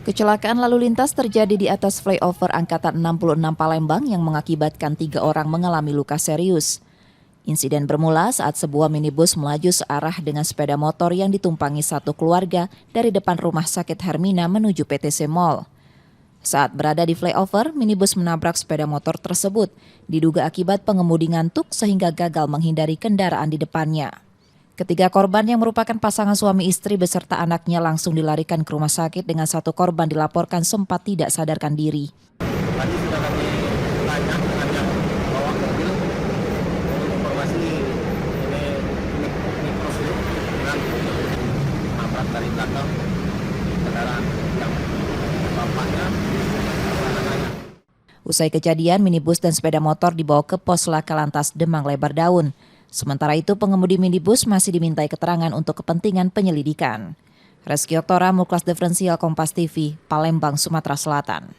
Kecelakaan lalu lintas terjadi di atas flyover Angkatan 66 Palembang yang mengakibatkan 3 orang mengalami luka serius. Insiden bermula saat sebuah minibus melaju searah dengan sepeda motor yang ditumpangi satu keluarga dari depan Rumah Sakit Hermina menuju PTC Mall. Saat berada di flyover, minibus menabrak sepeda motor tersebut, diduga akibat pengemudi ngantuk sehingga gagal menghindari kendaraan di depannya. Ketiga korban yang merupakan pasangan suami istri beserta anaknya langsung dilarikan ke rumah sakit dengan satu korban dilaporkan sempat tidak sadarkan diri. Tadi sudah kami tanya dengan yang bawa mobil, informasi ini prosedur dengan nabrak dari belakang kendaraan yang bapaknya dan anaknya. Usai kejadian, minibus dan sepeda motor dibawa ke pos Laka Lantas Demang Lebar Daun. Sementara itu, pengemudi minibus masih dimintai keterangan untuk kepentingan penyelidikan. Reski Oktora, Muklas Diferensial Kompas TV, Palembang, Sumatera Selatan.